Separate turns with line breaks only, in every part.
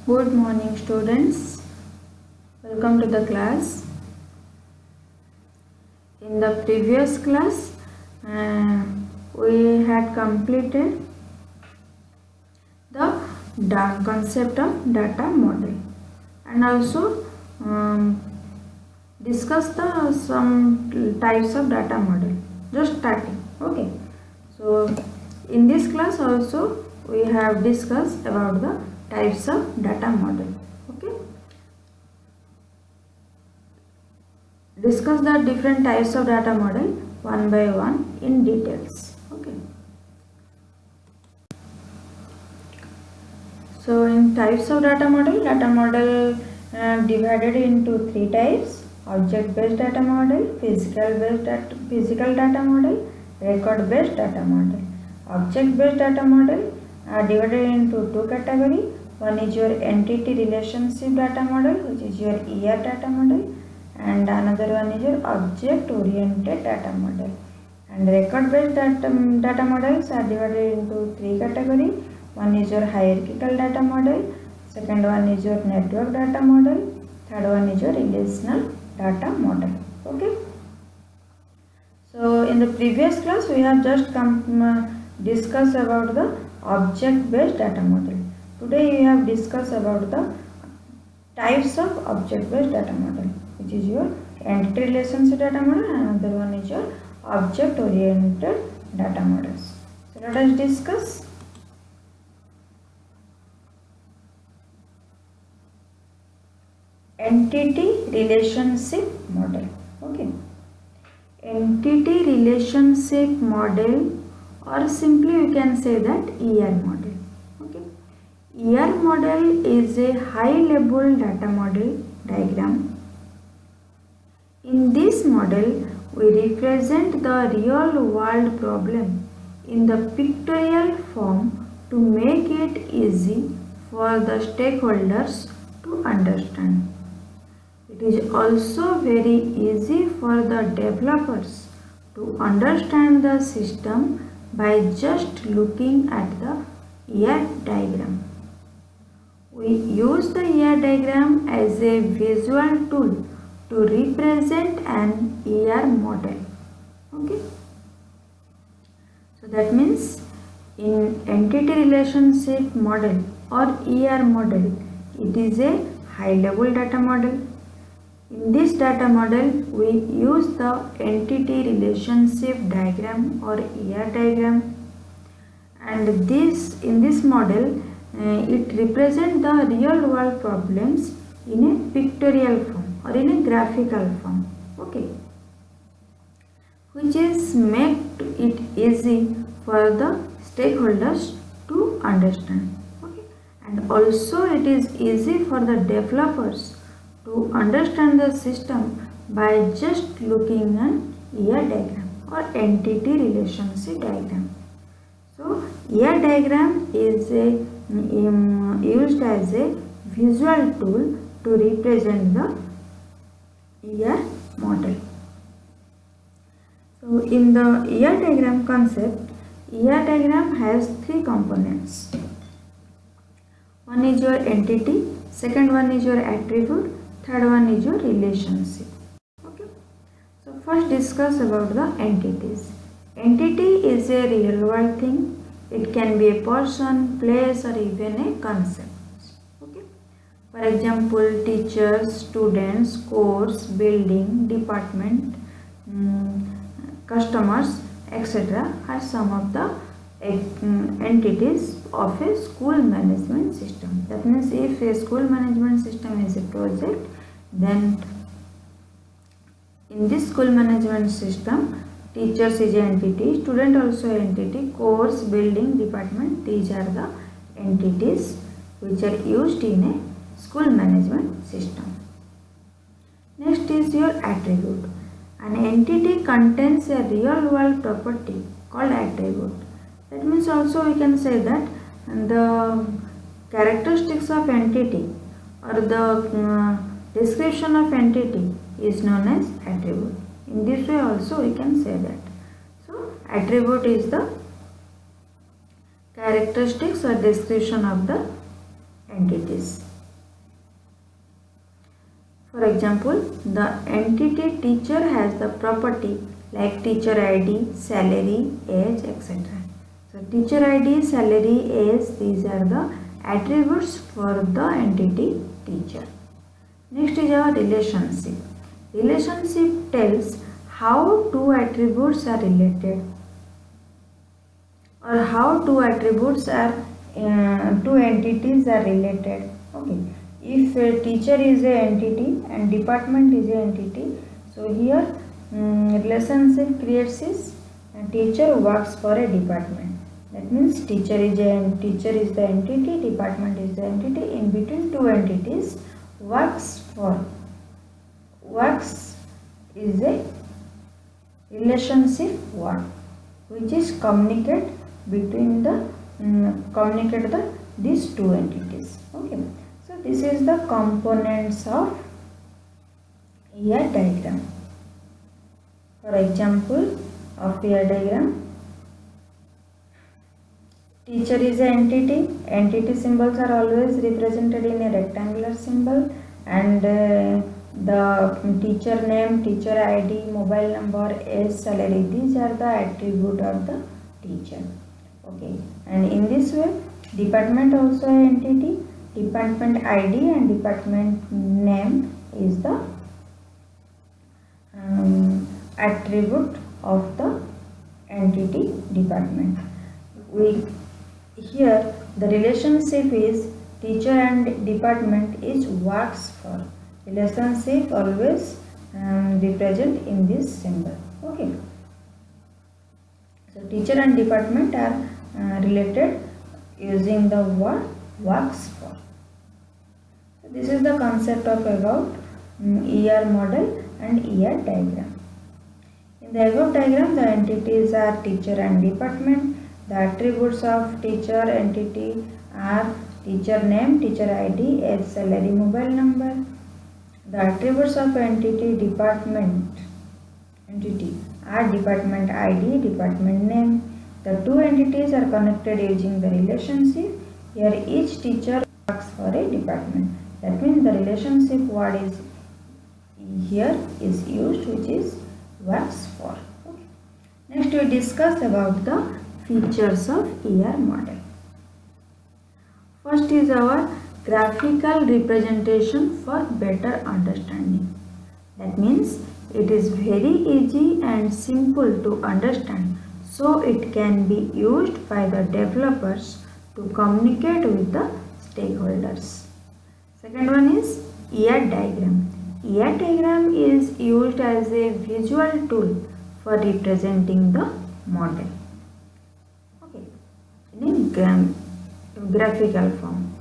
Good morning, students. Welcome to the class. In the previous class, we had completed the concept of data model and also discussed some types of data model. Just starting. Okay. So in this class also we have discussed about the types of data model. Okay. Discuss the different types of data model one by one in details. Okay. So in types of data model divided into three types: object based data model, physical data model, record based data model. Object based data model are divided into two categories. One is your entity relationship data model, which is your ER data model, and another one is your object oriented data model. And record based data models are divided into three categories. One is your hierarchical data model, second one is your network data model, third one is your relational data model. Okay. So in the previous class we have just discussed about the object based data model. Today we have discussed about the types of object based data model, which is your entity relationship data model, and another one is your object oriented data models. So let us discuss. Entity relationship model. Okay. Entity relationship model, or simply you can say that ER model. Okay. ER model is a high level data model diagram. In this model, we represent the real world problem in the pictorial form to make it easy for the stakeholders to understand. It is also very easy for the developers to understand the system by just looking at the ER diagram. We use the ER diagram as a visual tool to represent an ER model. Okay. So that means in entity relationship model or ER model, it is a high level data model. In this data model, we use the entity relationship diagram or ER diagram, and in this model, it represents the real world problems in a pictorial form or in a graphical form. Okay, which is make it easy for the stakeholders to understand. Okay, and also it is easy for the developers to understand the system by just looking at ER diagram or entity relationship diagram. So ER diagram is used as a visual tool to represent the ER model. So in the ER diagram concept, ER diagram has three components. One is your entity, second one is your attribute, third one is your relationship. Okay. So first discuss about the entities. Entity is a real world thing. It can be a person, place, or even a concept. Okay. For example, teachers, students, course, building, department, customers, etc. are some of the entities of a school management system. That means if a school management system is a project, then in this school management system, teachers is an entity, student also entity, course, building, department, these are the entities which are used in a school management system. Next is your attribute. An entity contains a real world property called attribute. That means also we can say that the characteristics of entity or the description of entity is known as attribute. In this way also we can say that. So attribute is the characteristics or description of the entities. For example, the entity teacher has the property like teacher ID, salary, age, etc. So teacher ID, salary, age, these are the attributes for the entity teacher. Next is our relationship. Relationship tells how two attributes are related or how two attributes are two entities are related. Okay. If a teacher is a entity and department is a entity, so here relationship creates is teacher works for a department. That means teacher is the entity, department is the entity. In between two entities, works is a relationship word which is communicate between these two entities. Okay. So this is the components of ER diagram. For example of ER diagram, teacher is an entity. Entity symbols are always represented in a rectangular symbol, and the teacher name, teacher ID, mobile number, age, salary, these are the attribute of the teacher. Okay, and in this way department also an entity. Department ID and department name is the attribute of the entity department. Here the relationship is teacher and department is works for. Relationship always represent in this symbol. Okay. So teacher and department are related using the word works for. So this is the concept of about ER model and ER diagram. In the above diagram, the entities are teacher and department. The attributes of teacher entity are teacher name, teacher ID, age, salary, mobile number. The attributes of entity are department ID, department name. The two entities are connected using the relationship. Here each teacher works for a department. That means the relationship word is here is used, which is works for. Okay. Next we discuss about the features of ER model. First is our graphical representation for better understanding. That means it is very easy and simple to understand, so it can be used by the developers to communicate with the stakeholders. Second one is ER diagram. ER diagram is used as a visual tool for representing the model. Okay, in a graphical form.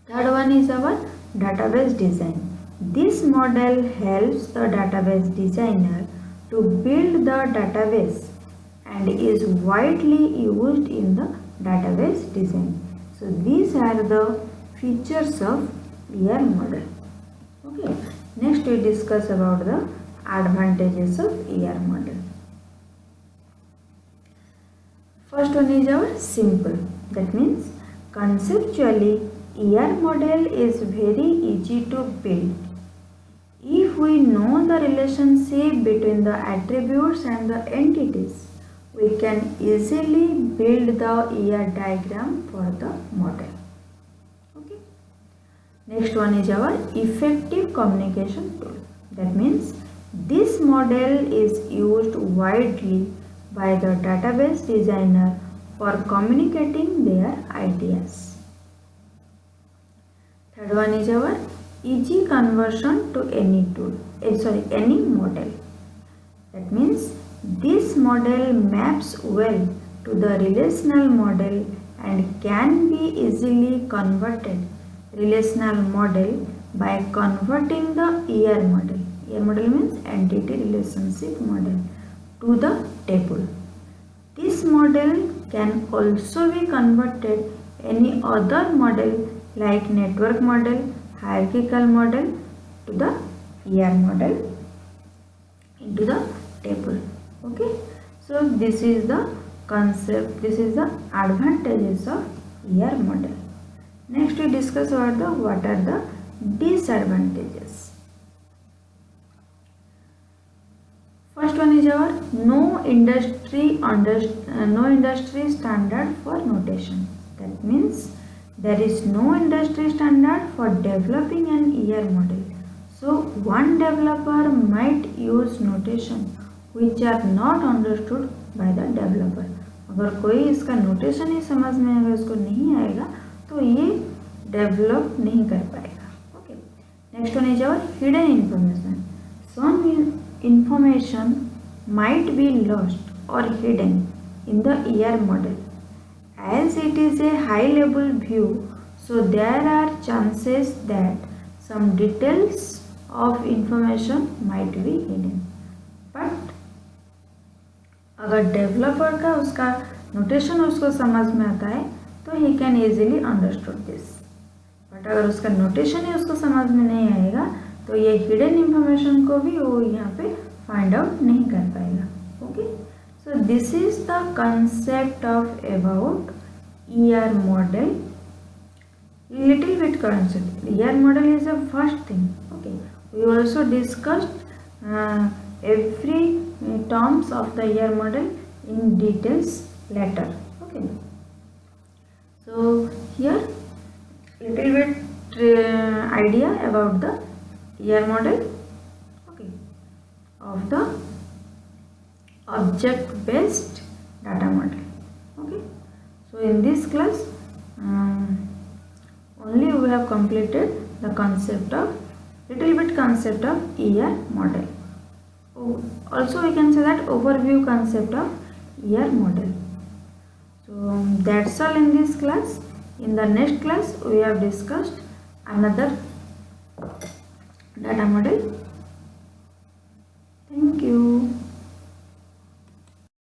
Third one is our database design. This model helps the database designer to build the database and is widely used in the database design. So these are the features of ER model. Okay. Next we discuss about the advantages of ER model. First one is our simple. That means conceptually ER model is very easy to build. If we know the relationship between the attributes and the entities, we can easily build the ER diagram for the model. Okay. Next one is our effective communication tool. That means this model is used widely by the database designer for communicating their ideas. Third one is our easy conversion to any any model. That means this model maps well to the relational model and can be easily converted relational model by converting the ER model. ER model means entity relationship model to the table. This model can also be converted any other model like network model, hierarchical model to the ER model into the table. Okay. So this is the concept, this is the advantages of ER model. Next we discuss about what are the disadvantages. First one is our no industry standard for notation. That means there is no industry standard for developing an ER model. So one developer might use notation which are not understood by the developer. अगर कोई इसका notation ही समझ में अगर उसको नहीं आएगा तो ये डेवलप नहीं कर पाएगा. Okay, next one is our hidden information. Some information might be lost or hidden in the ER model. As it is a high level view, so there are chances that some details of information might be hidden. But अगर developer का उसका notation उसको समझ में आता है तो he can easily understood this. But अगर उसका नोटेशन ही उसको समझ में नहीं आएगा तो ये हिडन इंफॉर्मेशन को भी वो यहाँ पे फाइंड आउट नहीं कर पाएगा. Okay, so this is the concept of about ER model. Little bit concept. ER model is the first thing. Okay, we also discussed every terms of the ER model in details later. Okay, so here little bit idea about the ER model, okay, of the object based data model. Okay, so in this class only we have completed the concept of little bit concept of ER model. Also we can say that overview concept of ER model. So that's all in this class. In the next class we have discussed another data model. Thank you.